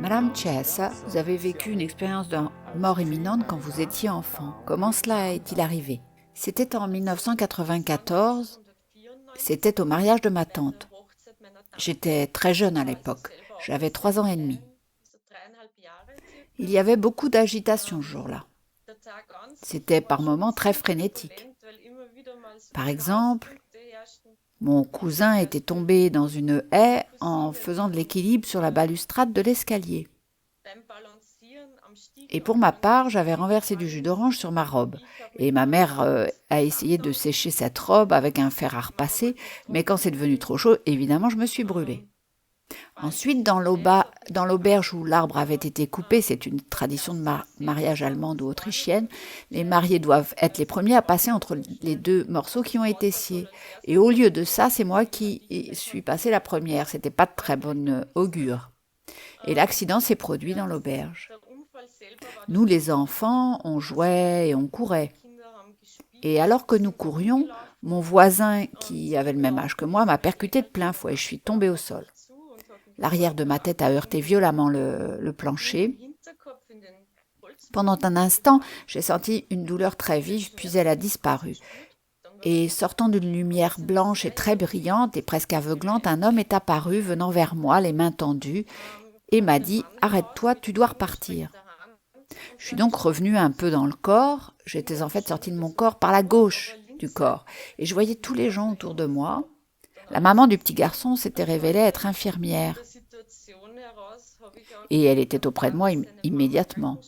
Madame Chiesa, vous avez vécu une expérience de mort imminente quand vous étiez enfant. Comment cela est-il arrivé? C'était en 1994, c'était au mariage de ma tante. J'étais très jeune à l'époque, j'avais 3 ans et demi. Il y avait beaucoup d'agitation ce jour-là. C'était par moments très frénétique. Par exemple, mon cousin était tombé dans une haie en faisant de l'équilibre sur la balustrade de l'escalier. Et pour ma part, j'avais renversé du jus d'orange sur ma robe. Et ma mère a essayé de sécher cette robe avec un fer à repasser, mais quand c'est devenu trop chaud, évidemment, je me suis brûlée. Ensuite, dans l'auberge où l'arbre avait été coupé, c'est une tradition de mariage allemande ou autrichienne, les mariés doivent être les premiers à passer entre les deux morceaux qui ont été sciés. Et au lieu de ça, c'est moi qui suis passée la première. C'était pas de très bonne augure. Et l'accident s'est produit dans l'auberge. Nous, les enfants, on jouait et on courait. Et alors que nous courions, mon voisin, qui avait le même âge que moi, m'a percuté de plein fouet. Je suis tombée au sol. L'arrière de ma tête a heurté violemment le plancher. Pendant un instant, j'ai senti une douleur très vive, puis elle a disparu. Et sortant d'une lumière blanche et très brillante et presque aveuglante, un homme est apparu, venant vers moi, les mains tendues, et m'a dit « Arrête-toi, tu dois repartir ». Je suis donc revenue un peu dans le corps. J'étais en fait sortie de mon corps par la gauche du corps. Et je voyais tous les gens autour de moi. La maman du petit garçon s'était révélée être infirmière. Et elle était auprès de moi immédiatement.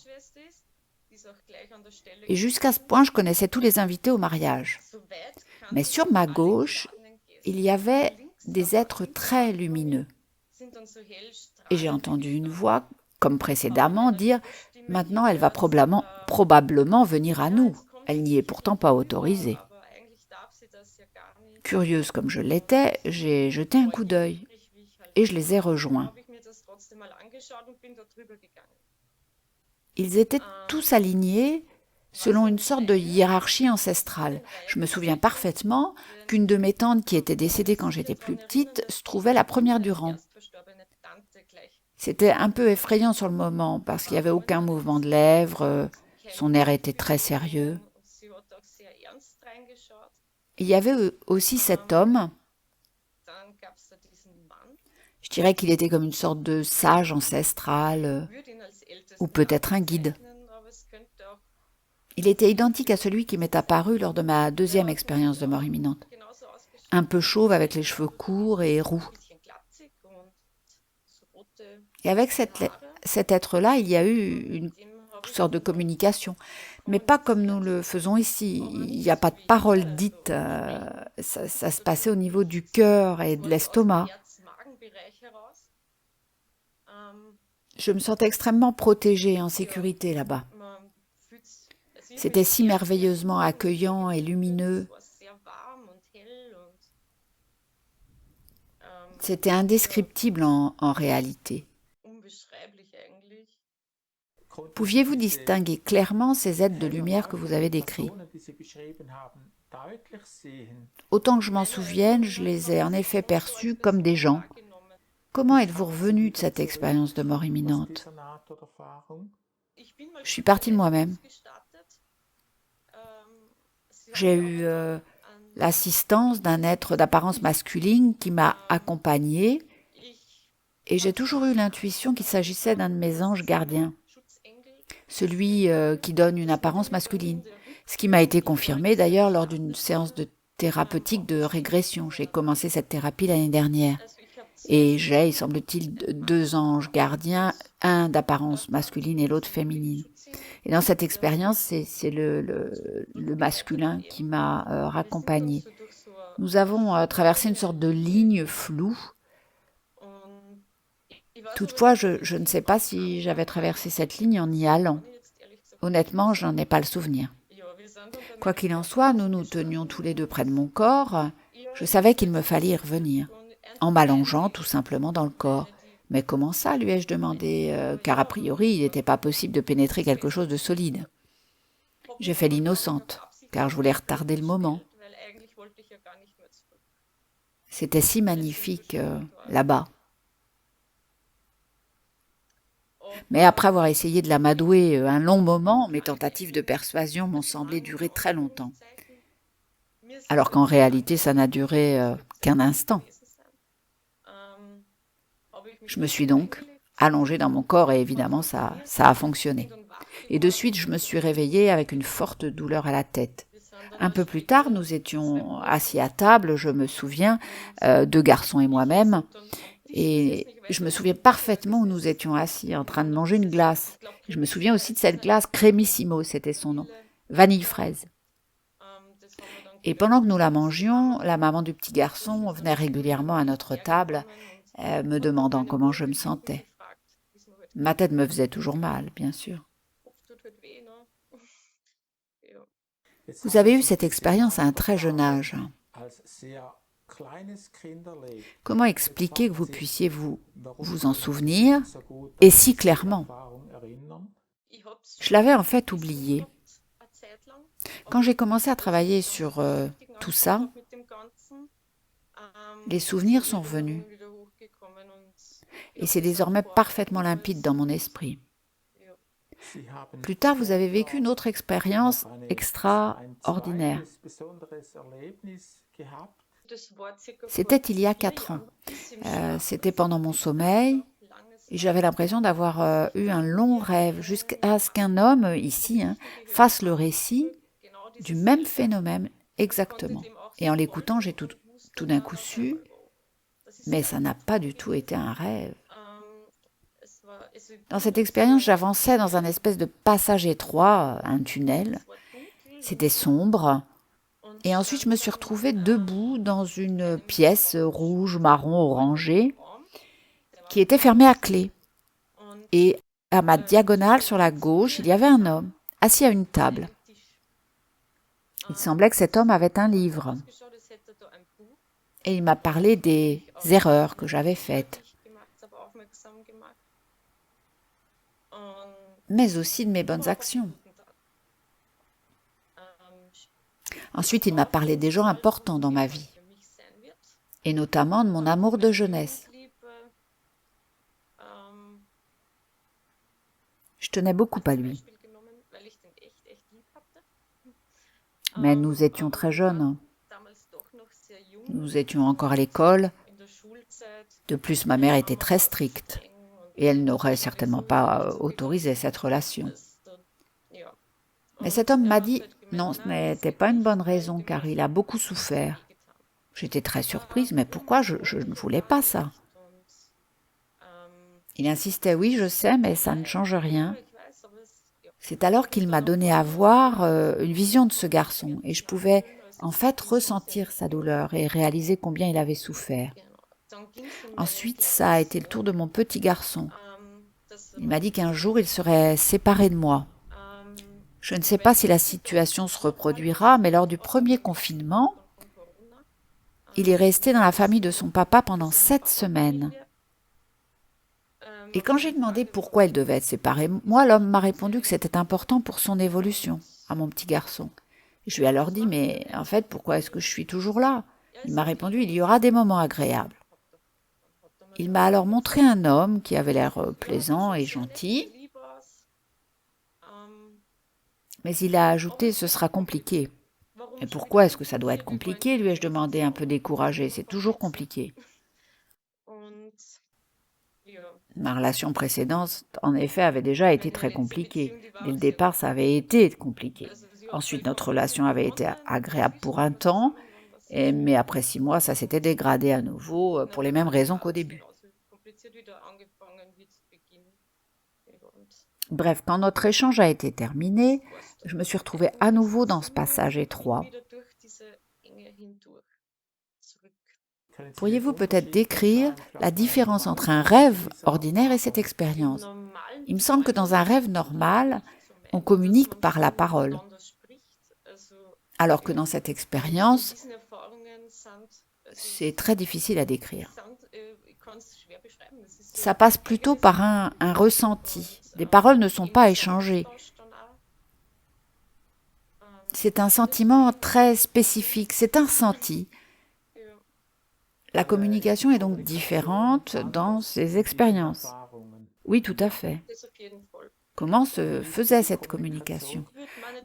Et jusqu'à ce point, je connaissais tous les invités au mariage. Mais sur ma gauche, il y avait des êtres très lumineux. Et j'ai entendu une voix, comme précédemment, dire « Maintenant, elle va probablement venir à nous. Elle n'y est pourtant pas autorisée. » Curieuse comme je l'étais, j'ai jeté un coup d'œil et je les ai rejoints. Ils étaient tous alignés selon une sorte de hiérarchie ancestrale. Je me souviens parfaitement qu'une de mes tantes qui était décédée quand j'étais plus petite se trouvait la première du rang. C'était un peu effrayant sur le moment parce qu'il n'y avait aucun mouvement de lèvres, son air était très sérieux. Il y avait aussi cet homme, je dirais qu'il était comme une sorte de sage ancestral ou peut-être un guide. Il était identique à celui qui m'est apparu lors de ma deuxième expérience de mort imminente. Un peu chauve avec les cheveux courts et roux. Et avec cet être-là, il y a eu une sorte de communication. Mais pas comme nous le faisons ici. Il n'y a pas de parole dite. Ça se passait au niveau du cœur et de l'estomac. Je me sentais extrêmement protégée et en sécurité là-bas. C'était si merveilleusement accueillant et lumineux. C'était indescriptible en réalité. Pouviez-vous distinguer clairement ces êtres de lumière que vous avez décrits? Autant que je m'en souvienne, je les ai en effet perçus comme des gens. Comment êtes-vous revenu de cette expérience de mort imminente? Je suis partie de moi-même. J'ai eu l'assistance d'un être d'apparence masculine qui m'a accompagnée et j'ai toujours eu l'intuition qu'il s'agissait d'un de mes anges gardiens, celui qui donne une apparence masculine, ce qui m'a été confirmé d'ailleurs lors d'une séance de thérapeutique de régression. J'ai commencé cette thérapie l'année dernière et j'ai, il semble-t-il, 2 anges gardiens, un d'apparence masculine et l'autre féminine. Et dans cette expérience, c'est le masculin qui m'a raccompagnée. Nous avons traversé une sorte de ligne floue. Toutefois, je ne sais pas si j'avais traversé cette ligne en y allant. Honnêtement, je n'en ai pas le souvenir. Quoi qu'il en soit, nous nous tenions tous les deux près de mon corps. Je savais qu'il me fallait y revenir, en m'allongeant tout simplement dans le corps. Mais comment ça, lui ai-je demandé, car a priori, il n'était pas possible de pénétrer quelque chose de solide. J'ai fait l'innocente, car je voulais retarder le moment. C'était si magnifique là-bas. Mais après avoir essayé de l'amadouer un long moment, mes tentatives de persuasion m'ont semblé durer très longtemps, alors qu'en réalité, ça n'a duré qu'un instant. Je me suis donc allongée dans mon corps et évidemment, ça a fonctionné. Et de suite, je me suis réveillée avec une forte douleur à la tête. Un peu plus tard, nous étions assis à table, je me souviens, deux garçons et moi-même, et je me souviens parfaitement où nous étions assis, en train de manger une glace. Je me souviens aussi de cette glace, Crémissimo, c'était son nom, vanille-fraise. Et pendant que nous la mangions, la maman du petit garçon venait régulièrement à notre table, me demandant comment je me sentais. Ma tête me faisait toujours mal, bien sûr. Vous avez eu cette expérience à un très jeune âge. Comment expliquer que vous puissiez vous en souvenir, et si clairement? Je l'avais en fait oublié. Quand j'ai commencé à travailler sur tout ça, les souvenirs sont revenus. Et c'est désormais parfaitement limpide dans mon esprit. Plus tard, vous avez vécu une autre expérience extraordinaire. C'était il y a 4 ans. C'était pendant mon sommeil et j'avais l'impression d'avoir eu un long rêve jusqu'à ce qu'un homme, ici, fasse le récit du même phénomène exactement. Et en l'écoutant, j'ai tout d'un coup su, mais ça n'a pas du tout été un rêve. Dans cette expérience, j'avançais dans un espèce de passage étroit, un tunnel. C'était sombre. Et ensuite, je me suis retrouvée debout dans une pièce rouge, marron, orangée, qui était fermée à clé. Et à ma diagonale, sur la gauche, il y avait un homme, assis à une table. Il semblait que cet homme avait un livre. Et il m'a parlé des erreurs que j'avais faites, mais aussi de mes bonnes actions. Ensuite, il m'a parlé des gens importants dans ma vie, et notamment de mon amour de jeunesse. Je tenais beaucoup à lui. Mais nous étions très jeunes. Nous étions encore à l'école. De plus, ma mère était très stricte et elle n'aurait certainement pas autorisé cette relation. Mais cet homme m'a dit non, ce n'était pas une bonne raison car il a beaucoup souffert. J'étais très surprise, mais pourquoi je ne voulais pas ça? Il insistait, oui, je sais, mais ça ne change rien. C'est alors qu'il m'a donné à voir une vision de ce garçon et je pouvais en fait ressentir sa douleur et réaliser combien il avait souffert. Ensuite, ça a été le tour de mon petit garçon. Il m'a dit qu'un jour, il serait séparé de moi. Je ne sais pas si la situation se reproduira, mais lors du premier confinement, il est resté dans la famille de son papa pendant 7 semaines. Et quand j'ai demandé pourquoi il devait être séparé, moi, l'homme m'a répondu que c'était important pour son évolution, à mon petit garçon. Je lui ai alors dit, mais en fait, pourquoi est-ce que je suis toujours là? Il m'a répondu, il y aura des moments agréables. Il m'a alors montré un homme qui avait l'air plaisant et gentil, mais il a ajouté, ce sera compliqué. Et pourquoi est-ce que ça doit être compliqué, lui ai-je demandé un peu découragé, c'est toujours compliqué. Ma relation précédente, en effet, avait déjà été très compliquée. Dès le départ, ça avait été compliqué. Ensuite, notre relation avait été agréable pour un temps, mais après 6 mois, ça s'était dégradé à nouveau pour les mêmes raisons qu'au début. Bref, quand notre échange a été terminé, je me suis retrouvée à nouveau dans ce passage étroit. Pourriez-vous peut-être décrire la différence entre un rêve ordinaire et cette expérience? Il me semble que dans un rêve normal, on communique par la parole, alors que dans cette expérience, c'est très difficile à décrire. Ça passe plutôt par un ressenti. Les paroles ne sont pas échangées. C'est un sentiment très spécifique, c'est un senti. La communication est donc différente dans ces expériences. Oui, tout à fait. Comment se faisait cette communication?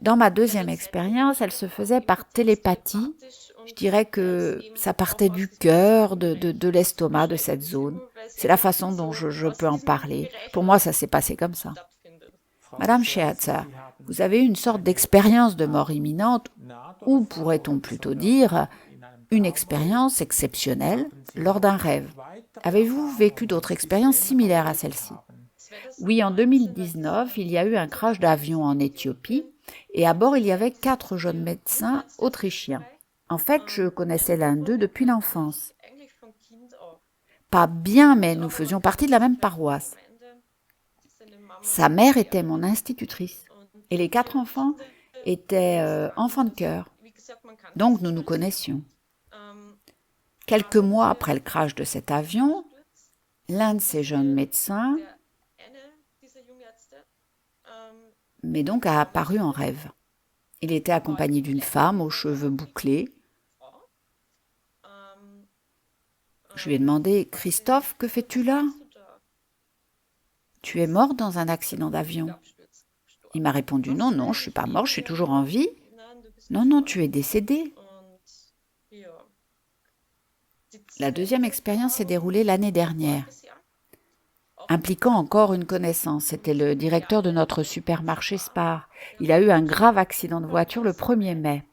Dans ma deuxième expérience, elle se faisait par télépathie. Je dirais que ça partait du cœur, de l'estomac, de cette zone. C'est la façon dont je peux en parler. Pour moi, ça s'est passé comme ça. Madame Scheatzer, vous avez eu une sorte d'expérience de mort imminente, ou pourrait-on plutôt dire une expérience exceptionnelle lors d'un rêve. Avez-vous vécu d'autres expériences similaires à celle-ci? Oui, en 2019, il y a eu un crash d'avion en Éthiopie et à bord, il y avait 4 jeunes médecins autrichiens. En fait, je connaissais l'un d'eux depuis l'enfance. Pas bien, mais nous faisions partie de la même paroisse. Sa mère était mon institutrice et les 4 enfants étaient enfants de cœur. Donc nous nous connaissions. Quelques mois après le crash de cet avion, l'un de ces jeunes médecins m'est donc apparu en rêve. Il était accompagné d'une femme aux cheveux bouclés. Je lui ai demandé « Christophe, que fais-tu là? Tu es mort dans un accident d'avion ?» Il m'a répondu « Non, non, je ne suis pas mort, je suis toujours en vie. »« Non, non, tu es décédé. » La deuxième expérience s'est déroulée l'année dernière, impliquant encore une connaissance. C'était le directeur de notre supermarché Spar. Il a eu un grave accident de voiture le 1er mai.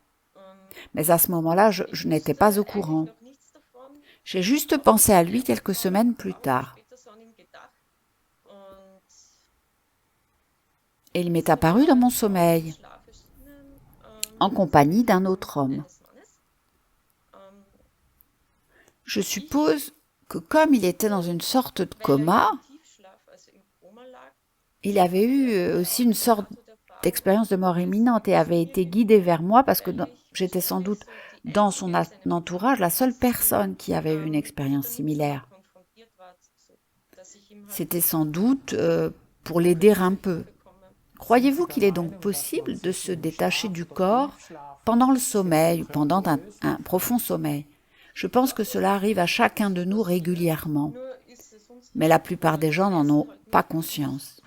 Mais à ce moment-là, je n'étais pas au courant. J'ai juste pensé à lui quelques semaines plus tard. Et il m'est apparu dans mon sommeil, en compagnie d'un autre homme. Je suppose que comme il était dans une sorte de coma, il avait eu aussi une sorte d'expérience de mort imminente et avait été guidé vers moi parce que j'étais sans doute dans son entourage la seule personne qui avait eu une expérience similaire. C'était sans doute pour l'aider un peu. Croyez-vous qu'il est donc possible de se détacher du corps pendant le sommeil, pendant un profond sommeil? Je pense que cela arrive à chacun de nous régulièrement, mais la plupart des gens n'en ont pas conscience.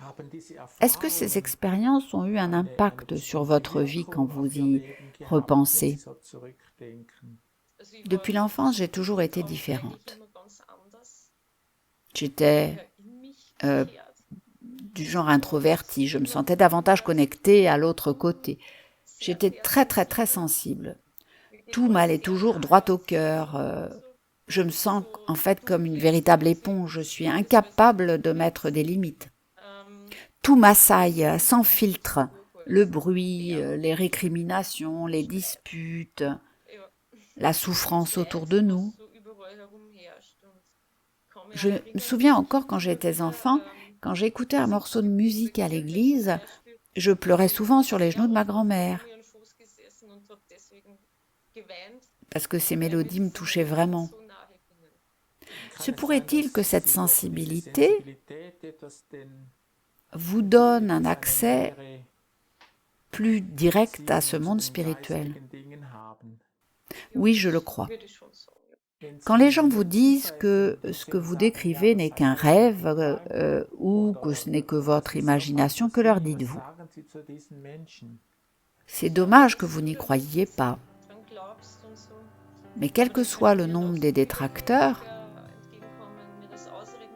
Est-ce que ces expériences ont eu un impact sur votre vie quand vous y repensez? Depuis l'enfance, j'ai toujours été différente. J'étais du genre introverti, je me sentais davantage connectée à l'autre côté. J'étais très très très sensible. Tout m'allait toujours droit au cœur. Je me sens en fait comme une véritable éponge. Je suis incapable de mettre des limites. Tout m'assaille sans filtre. Le bruit, les récriminations, les disputes, la souffrance autour de nous. Je me souviens encore quand j'étais enfant, quand j'écoutais un morceau de musique à l'église, je pleurais souvent sur les genoux de ma grand-mère. Parce que ces mélodies me touchaient vraiment. Se pourrait-il que cette sensibilité vous donne un accès plus direct à ce monde spirituel? Oui, je le crois. Quand les gens vous disent que ce que vous décrivez n'est qu'un rêve ou que ce n'est que votre imagination, que leur dites-vous? C'est dommage que vous n'y croyiez pas. Mais quel que soit le nombre des détracteurs,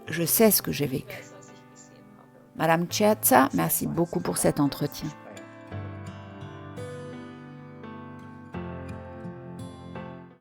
je sais ce que j'ai vécu. Madame Scheatzer, merci beaucoup pour cet entretien.